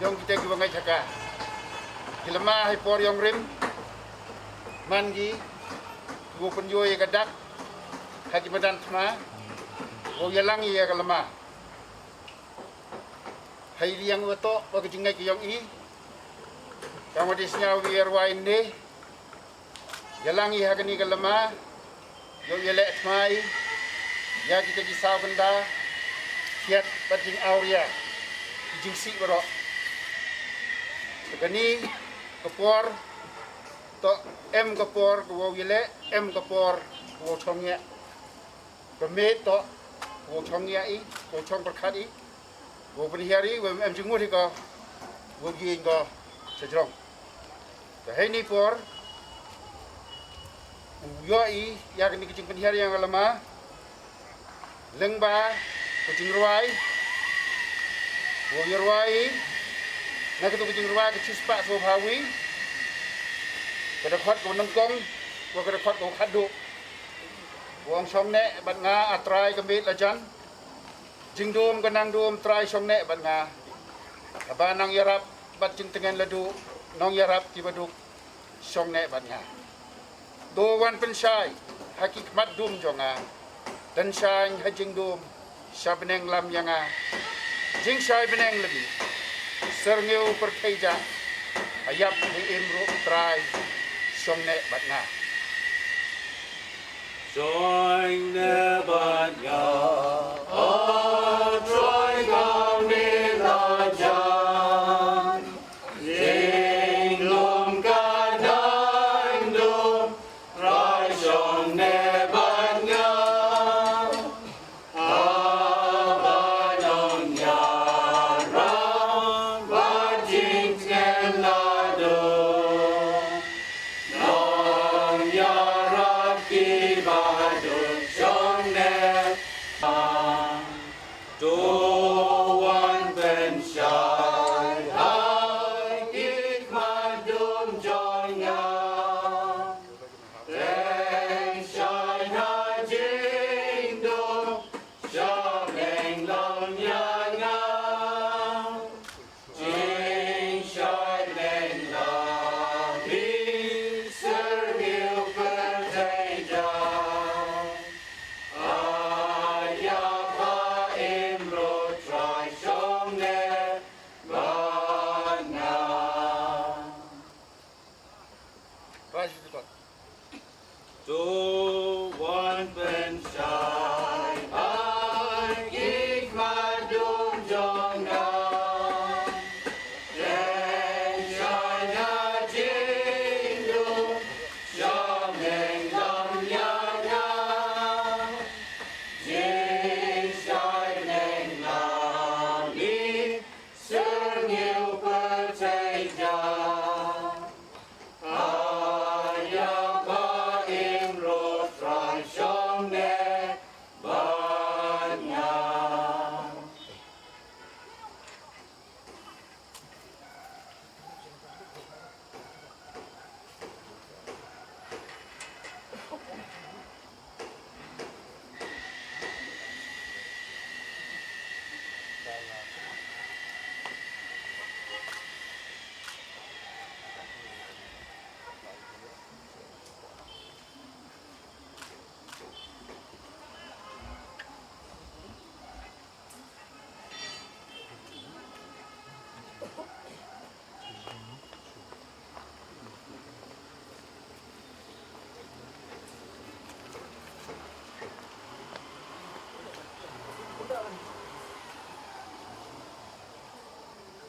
Yang kita juga ngai caka. Kilema hai por yang rim. Mangi. Gua penjual yang kadak. Haji badan sama. Gua yalang ya kilema. Hai liang wato bagi jingai ke yang i. Kamu disnya wir wain deh. Yalang ya kini kilema. Yo yelek semai. Ya kita kisah benda. Kiat bajing auria. Jingsi berok. Kani kepor to M kepor ko wile M kepor ko chongya. Kami to ko chongya I ko chong perkhat I. Ko penihari we M jingmu ko wo giin ko sejrong. Ka heni por yo I ya kini kicing penihari yang lama. Lengba kucing ruai. Wo ruai nak tu kucing ruai kecil sepak sohawi. Kada khot ko nangkong, ko kada khot ko khadu. Wong somne bat nga atrai kembit lajan. Jingdum kanang dum trai somne bat nga. Abanang yarap bat jing tengen ladu, nong yarap ki baduk somne bat nga. Do wan pensai hakikmat dum jonga. Dan shang hajing dum syabeneng lam yanga. Jing shai beneng lebih. Serngeu perteja ayap di imru trai somne batna Somne batna trai kami rajan Jing lum kadang dum trai somne batna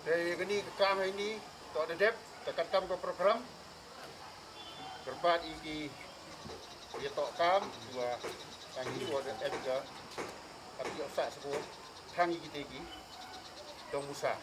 Dari gini kam ini to dedep tekan kam ke program. Berbat iki dia tok kam dua tangi dua dedep ke tapi osak sebut tangi kita iki dong musa.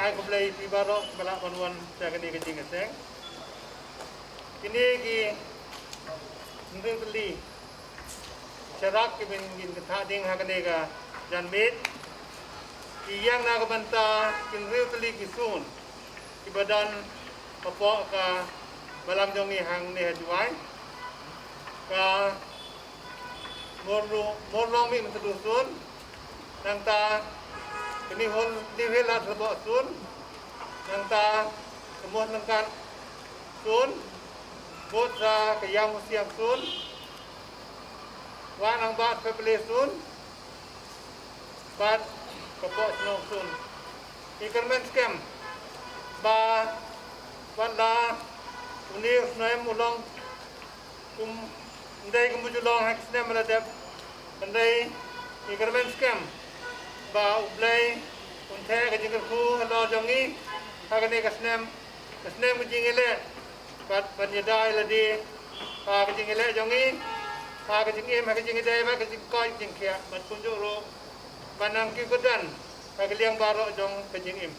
hai ko play pi baro bala panwan sa kani ka jing seng kini ki ndeng tli charak ke bin gin tha ding ha kani ka jan mit ki yang na ka banta kin riu tli ki sun ki badan papo ka balam jong ni hang ne juai ka morlong mi mtu sun nang ta ini hol di hela sebab sun nang ta semua nangkan sun bot sa kayang siang sun wa nang bat pebeli sun bat kapok senong sun ikermen scam ba wala unir snaim ulong ndai kumujulong hak snaim meladap ndai ikermen scam ba ublay unte ka jingal ku lo jongi hagane ka snem ku jingile bat panyadai ladi ka jingile jongi ka jingim ka jingide ba ka jingkoi jingkia bat kunjuro banang ki godan ka liang baro jong ka jingim